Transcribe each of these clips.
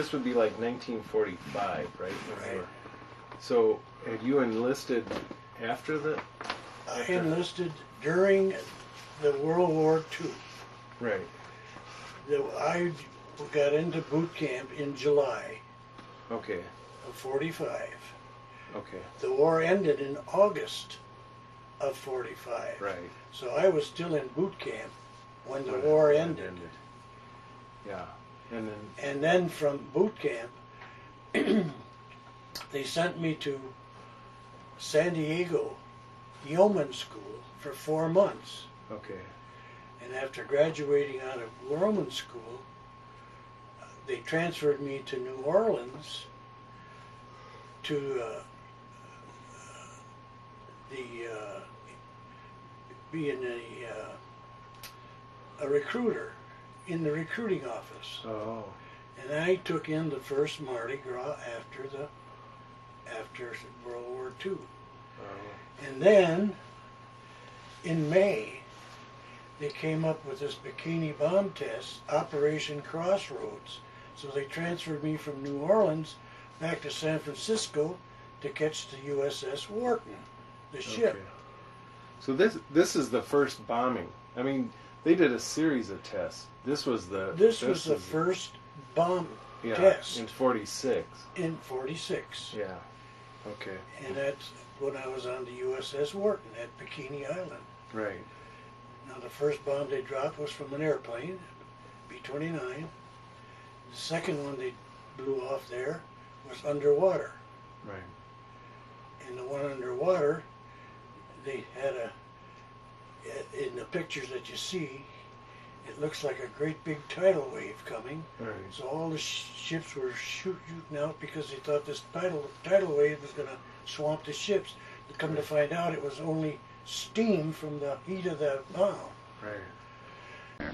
this would be like 1945, right? Right. So, had you enlisted after the? I enlisted during the World War II. Right. I got into boot camp in July Okay. of 45. Okay. The war ended in August of 45. Right. So I was still in boot camp when the war ended. Yeah. And then. And then from boot camp, they sent me to San Diego Yeoman School for 4 months. Okay. And after graduating out of Yeoman School, they transferred me to New Orleans to being a recruiter in the recruiting office. Oh. And I took in the first Mardi Gras after World War II. Oh. And then in May, they came up with this bikini bomb test, Operation Crossroads. So they transferred me from New Orleans back to San Francisco to catch the USS Wharton, the ship. Okay. So this is the first bombing. I mean, they did a series of tests. This was the first bomb test in 46. In 46. Yeah. Okay. And that's when I was on the USS Wharton at Bikini Island. Right. Now the first bomb they dropped was from an airplane, B-29. The second one they blew off there was underwater. Right. And the one underwater, they had in the pictures that you see, it looks like a great big tidal wave coming. Right. So all the ships were shooting out because they thought this tidal wave was going to swamp the ships. To come to find out, it was only steam from the heat of the bomb. Right.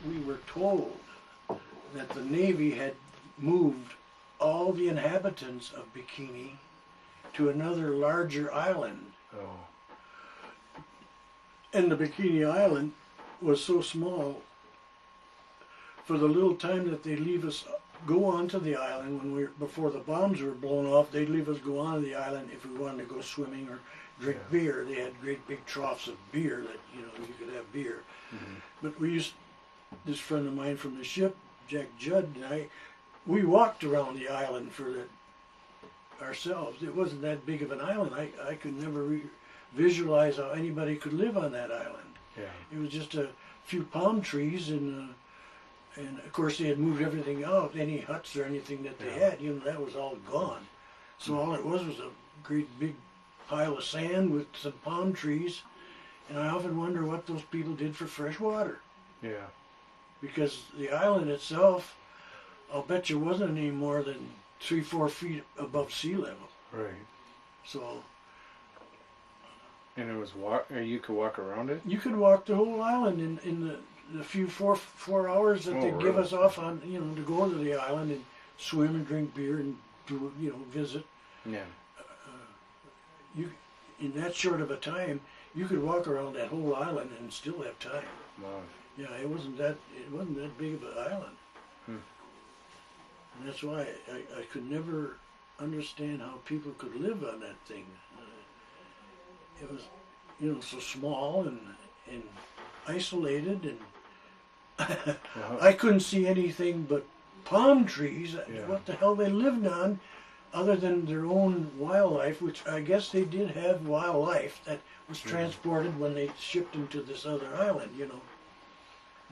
We were told that the Navy had moved all the inhabitants of Bikini to another larger island. Oh. And the Bikini Island was so small, for the little time that they leave us go onto the island before the bombs were blown off, they'd leave us go onto the island if we wanted to go swimming or drink beer. They had great big troughs of beer that, you could have beer. Mm-hmm. But this friend of mine from the ship, Jack Judd, and we walked around the island ourselves. It wasn't that big of an island. I could never visualize how anybody could live on that island. Yeah. It was just a few palm trees and of course they had moved everything out. Any huts or anything that they had, that was all gone. So all it was a great big pile of sand with some palm trees. And I often wonder what those people did for fresh water. Yeah. Because the island itself, I'll bet you wasn't any more than 3-4 feet above sea level. Right. So. And it was you could walk around it? You could walk the whole island in the few four hours that they give us off on, to go to the island and swim and drink beer and do, visit. Yeah. In that short of a time, you could walk around that whole island and still have time. Wow. Yeah, it wasn't that big of an island. Hmm. And that's why I could never understand how people could live on that thing. It was, so small and isolated, and I couldn't see anything but palm trees. Yeah. What the hell they lived on, other than their own wildlife, which I guess they did have wildlife that was transported when they shipped them to this other island,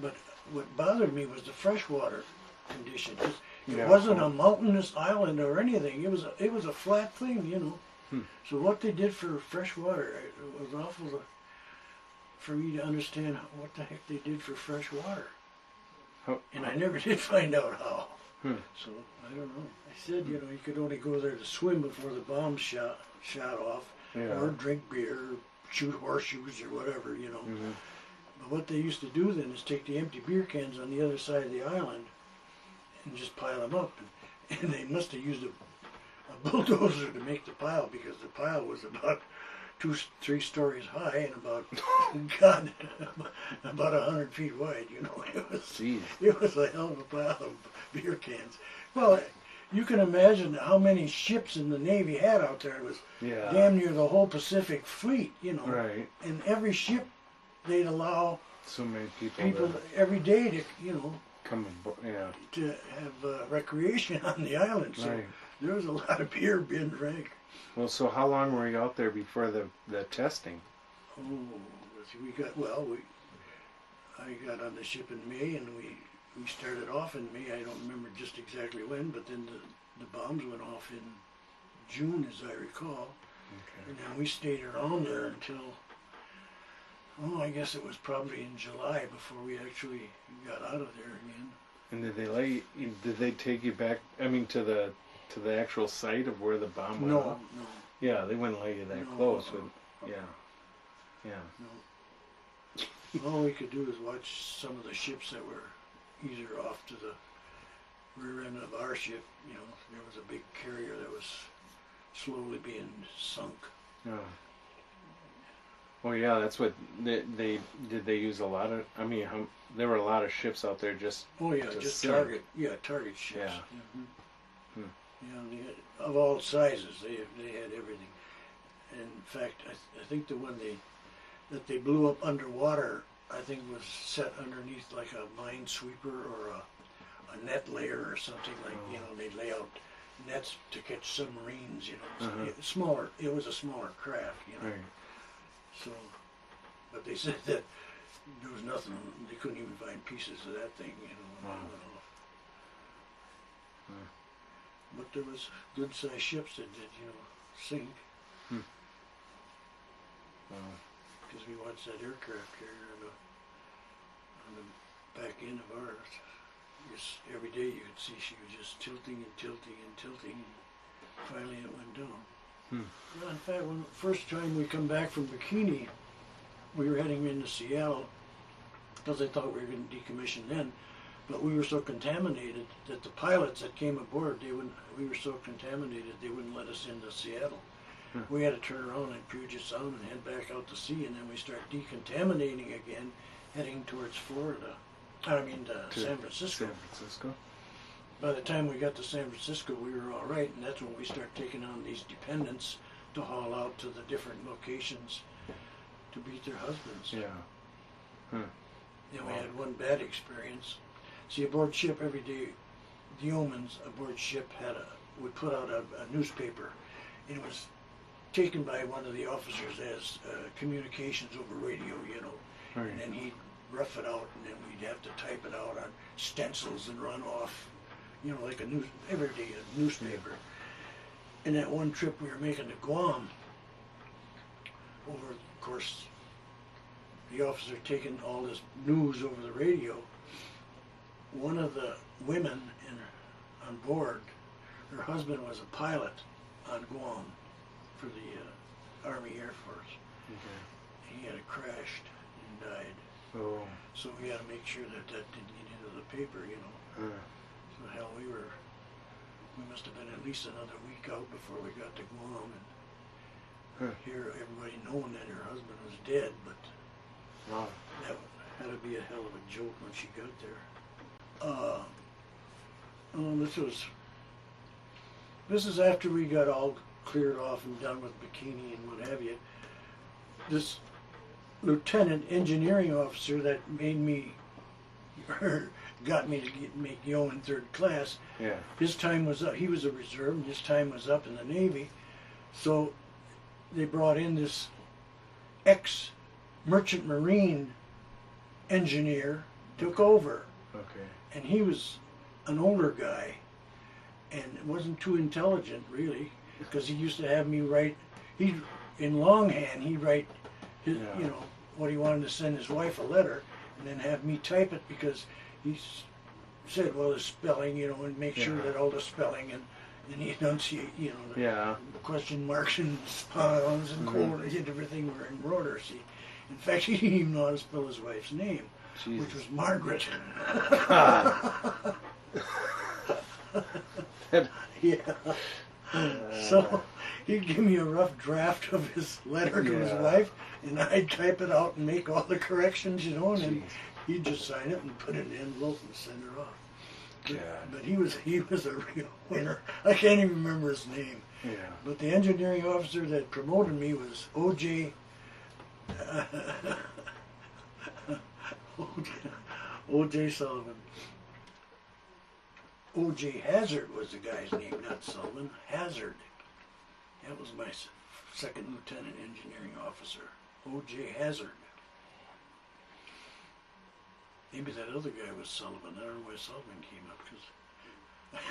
But what bothered me was the fresh water. condition. It Yeah. wasn't a mountainous island or anything. It was a flat thing, you know. So what they did for fresh water, it was awful for me to understand what the heck they did for fresh water. And I never did find out how. So I don't know. I said, you know, you could only go there to swim before the bombs shot off, or drink beer, or shoot horseshoes or whatever, you know. But what they used to do then is take the empty beer cans on the other side of the island and just pile them up. And they must have used a bulldozer to make the pile, because the pile was about 2-3 stories high and about God, about 100 feet wide. You know, it was a hell of a pile of beer cans. Well, you can imagine how many ships in the Navy had out there. It was damn near the whole Pacific Fleet. You know, right. And every ship they'd allow so many people every day to, you know, come to have recreation on the island. So there was a lot of beer being drank. Well, so how long were you out there before the testing? Oh, I got on the ship in May, and we started off in May. I don't remember just exactly when, but then the bombs went off in June, as I recall. Okay. And then we stayed around there until, I guess it was probably in July before we actually got out of there again. And did they take you back, I mean, to the actual site of where the bomb went off? No. Yeah, they wouldn't lay you that close. No. All we could do is watch some of the ships that were either off to the rear end of our ship. You know, there was a big carrier that was slowly being sunk. Oh. Well, yeah, that's what they use a lot of. I mean, there were a lot of ships out there just. Oh yeah, just sink. target ships. Yeah. Mm-hmm. Yeah, they had, of all sizes, they had everything. And in fact, I think the one that they blew up underwater, I think was set underneath like a minesweeper or a net layer or something, like, you know, they lay out nets to catch submarines, you know. So it was a smaller craft, you know. Right. So, but they said that there was nothing, they couldn't even find pieces of that thing, you know. But there was good-sized ships that did, you know, sink. Because we watched that aircraft carrier on the back end of ours. Just every day you could see she was just tilting and tilting and tilting, and finally it went down. Yeah, in fact, when the first time we come back from Bikini, we were heading into Seattle, because I thought we were going to decommission then. But we were so contaminated that the pilots that came aboard, we were so contaminated they wouldn't let us into Seattle. We had to turn around in Puget Sound and head back out to sea, and then we start decontaminating again, heading towards San Francisco. By the time we got to San Francisco, we were all right, and that's when we start taking on these dependents to haul out to the different locations to beat their husbands. Yeah. Then we had one bad experience. See, aboard ship every day, the yeomans aboard ship would put out a newspaper, and it was taken by one of the officers as communications over radio, you know. Right. And then he'd rough it out, and then we'd have to type it out on stencils and run off, you know, like everyday newspaper. And that one trip we were making to Guam, of course, the officer taking all this news over the radio. One of the women on board, her husband was a pilot on Guam for the Army Air Force. Okay. He had crashed and died. Oh. So we had to make sure that didn't get into the paper, you know. So hell, we must have been at least another week out before we got to Guam, and hear everybody knowing that her husband was dead, but that had to be a hell of a joke when she got there. This is after we got all cleared off and done with Bikini and what have you. This lieutenant engineering officer that got me to make yeoman third class. Yeah. His time was up. He was a reserve, and his time was up in the Navy. So they brought in this ex-merchant marine engineer, took over. Okay. And he was an older guy, and wasn't too intelligent really, because he used to have me write. He in longhand he'd write his, Yeah. you know, what he wanted to send his wife a letter, and then have me type it because he said, well, the spelling, you know, and make sure Yeah. that all the spelling and he enunciate, you know, the Yeah. question marks and spawns and quotas and everything were in order. See, in fact, he didn't even know how to spell his wife's name, Jesus. which was Margaret. God. Yeah. So he'd give me a rough draft of his letter to his Yeah. wife, and I'd type it out and make all the corrections, you know, and then Jeez. he'd just sign it and put it in an envelope and send her off. God. But he was a real winner. I can't even remember his name. Yeah. But the engineering officer that promoted me was O.J. O.J. Sullivan. O.J. Hazard was the guy's name, not Sullivan. Hazard. That was my second lieutenant engineering officer. O.J. Hazard. Maybe that other guy was Sullivan. I don't know why Sullivan came up,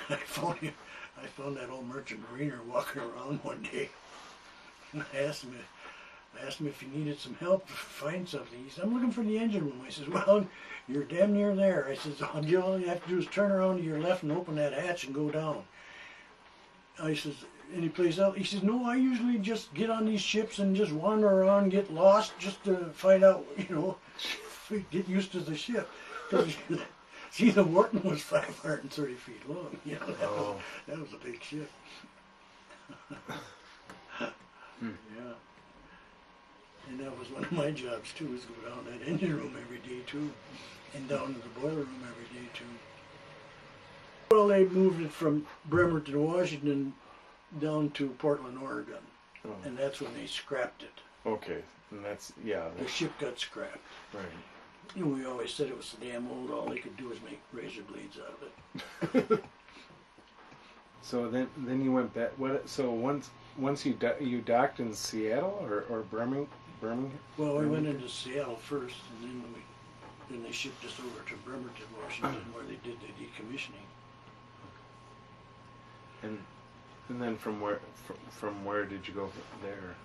because I found that old merchant mariner walking around one day, and I asked him if he needed some help to find something. He said, "I'm looking for the engine room." I said, "Well, you're damn near there." I said, "All you have to do is turn around to your left and open that hatch and go down." I says, "Any place else?" He says, "No, I usually just get on these ships and just wander around, get lost, just to find out, you know, get used to the ship." See, the Wharton was 530 feet long. You know, that was a big ship. Yeah. And that was one of my jobs too, is go down that engine room every day too, and down to the boiler room every day too. Well, they moved it from Bremerton, Washington, down to Portland, Oregon, Oh. and that's when they scrapped it. Okay. And that's The ship got scrapped. right. You know, we always said it was so damn old. All they could do was make razor blades out of it. So then you went back. What? So once you docked in Seattle or Birmingham? Well, we went into Seattle first, and then they shipped us over to Bremerton, Washington, where they did the decommissioning. And then from where did you go there?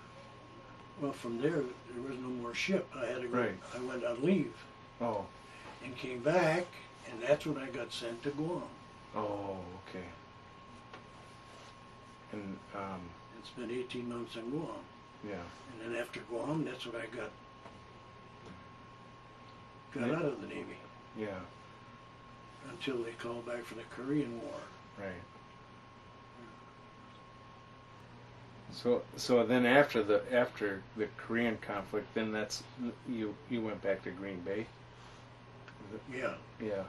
Well, from there was no more ship. I had to go. Right. I went on leave Oh. and came back, and that's when I got sent to Guam. Oh. Okay. And And spent 18 months in Guam. yeah. And then after Guam, that's when I got Yeah. out of the Navy Yeah. until they called back for the Korean War. Right. So then after the Korean conflict, then that's you went back to Green Bay. Yeah. Yeah.